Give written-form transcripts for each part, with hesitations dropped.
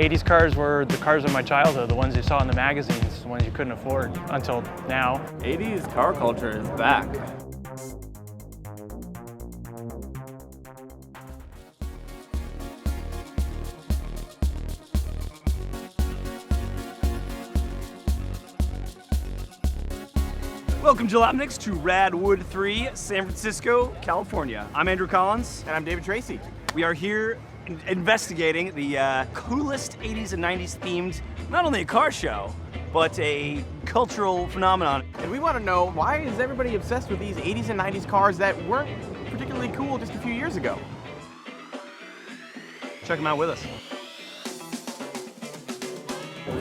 80s cars were the cars of my childhood, the ones you saw in the magazines, the ones you couldn't afford until now. 80s car culture is back. Welcome, Jalopniks, to Radwood 3, San Francisco, California. I'm Andrew Collins. And I'm David Tracy. We are here investigating the coolest 80s and 90s themed, not only a car show, but a cultural phenomenon. And we want to know, why is everybody obsessed with these 80s and 90s cars that weren't particularly cool just a few years ago? Check them out with us.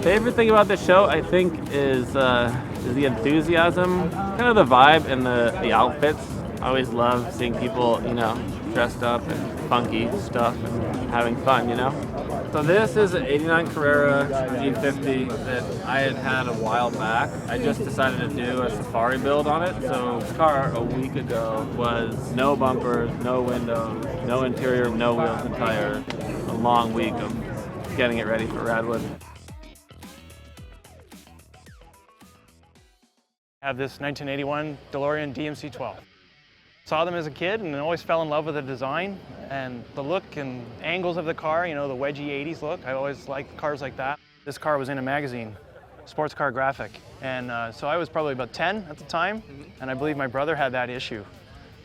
Favorite thing about this show, I think, is the enthusiasm, kind of the vibe and the outfits. I always love seeing people, you know, dressed up and funky stuff and having fun, you know? So this is an 89 Carrera G50 that I had a while back. I just decided to do a safari build on it. So this car a week ago was no bumpers, no windows, no interior, no wheels and tires. A long week of getting it ready for Radwood. I have this 1981 DeLorean DMC-12. Saw them as a kid and always fell in love with the design and the look and angles of the car, you know, the wedgy 80s look. I always liked cars like that. This car was in a magazine, Sports Car Graphic, and so I was probably about 10 at the time, and I believe my brother had that issue.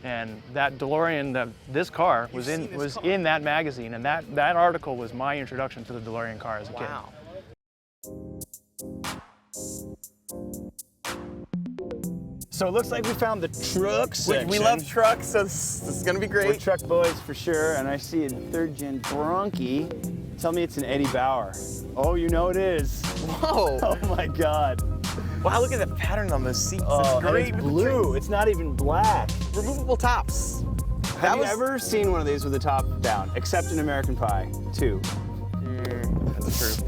And that DeLorean, this car was in that magazine, and that article was my introduction to the DeLorean car as a kid. Wow. So it looks like we found the truck section. We love trucks, so this is going to be great. We're truck boys for sure, and I see a third-gen Bronchi. Tell me it's an Eddie Bauer. Oh, you know it is. Whoa. Oh my God. Wow, look at the pattern on those seats. Oh, It's great. it's blue. It's not even black. Removable tops. Have you ever seen one of these with the top down, except in American Pie 2? That's true.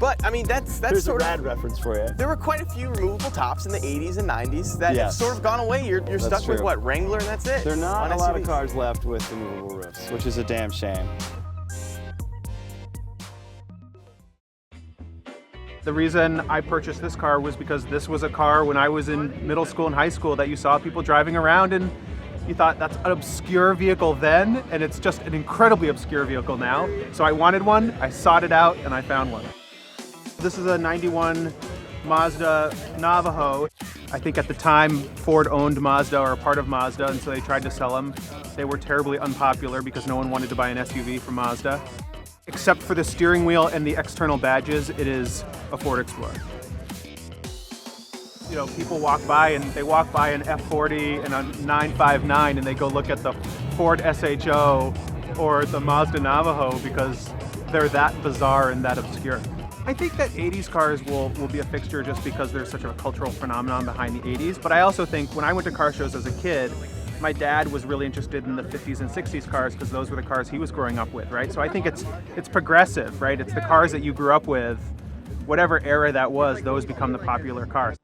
But I mean, that's There's sort a rad of. reference for you. There were quite a few removable tops in the 80s and 90s that have sort of gone away. You're stuck with true. what, Wrangler, and that's it. There are not on a lot of SUVs. cars left with removable roofs, which is a damn shame. The reason I purchased this car was because this was a car when I was in middle school and high school that you saw people driving around and you thought that's an obscure vehicle then, and it's just an incredibly obscure vehicle now. So I wanted one, I sought it out, and I found one. This is a 91 Mazda Navajo. I think at the time Ford owned Mazda or a part of Mazda, and so they tried to sell them. They were terribly unpopular because no one wanted to buy an SUV from Mazda. Except for the steering wheel and the external badges, it is a Ford Explorer. You know, people walk by and they walk by an F40 and a 959 and they go look at the Ford SHO or the Mazda Navajo because they're that bizarre and that obscure. I think that 80s cars will be a fixture just because there's such a cultural phenomenon behind the 80s, but I also think when I went to car shows as a kid, my dad was really interested in the 50s and 60s cars because those were the cars he was growing up with, right? So I think it's progressive, right? It's the cars that you grew up with, whatever era that was, those become the popular cars.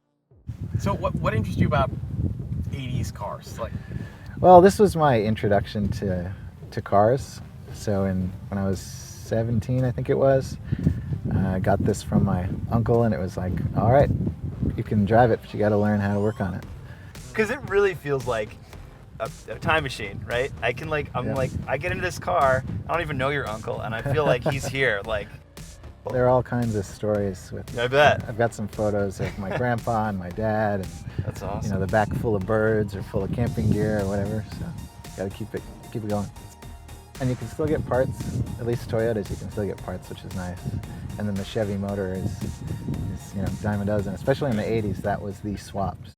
So what interests you about 80s cars? Well, this was my introduction to cars. So when I was 17, I think it was, I got this from my uncle, and it was like, all right, you can drive it, but you got to learn how to work on it. Because it really feels like a time machine, right? I get into this car, I don't even know your uncle, and I feel like he's here, like. There are all kinds of stories with. I bet. I've got some photos of my grandpa and my dad, and That's awesome. you know, the back full of birds or full of camping gear or whatever. So got to keep it going. And you can still get parts, at least Toyotas. You can still get parts, which is nice. And then the Chevy motor is you know, dime a dozen. Especially in the 80s, that was the swaps.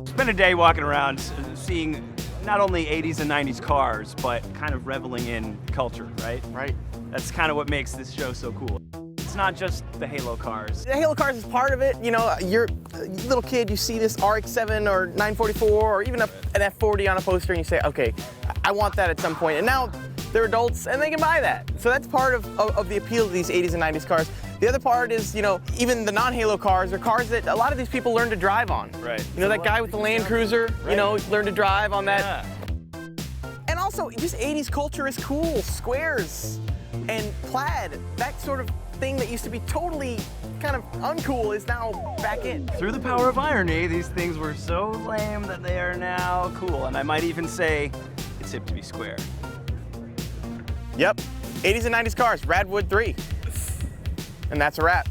Spent a day walking around seeing not only 80s and 90s cars, but kind of reveling in culture, right? Right. That's kind of what makes this show so cool. It's not just the Halo cars. The Halo cars is part of it. You know, you're a little kid, you see this RX-7 or 944 or even an F40 on a poster and you say, okay, I want that at some point. And now they're adults and they can buy that. So that's part of the appeal of these 80s and 90s cars. The other part is, you know, even the non-Halo cars are cars that a lot of these people learn to drive on. Right. You know, that guy with the Land Cruiser, you know, learned to drive on that. Yeah. And also, just 80s culture is cool. Squares and plaid, that sort of thing that used to be totally kind of uncool is now back in. Through the power of irony, these things were so lame that they are now cool. And I might even say it's hip to be square. Yep, 80s and 90s cars, Radwood 3. And that's a wrap.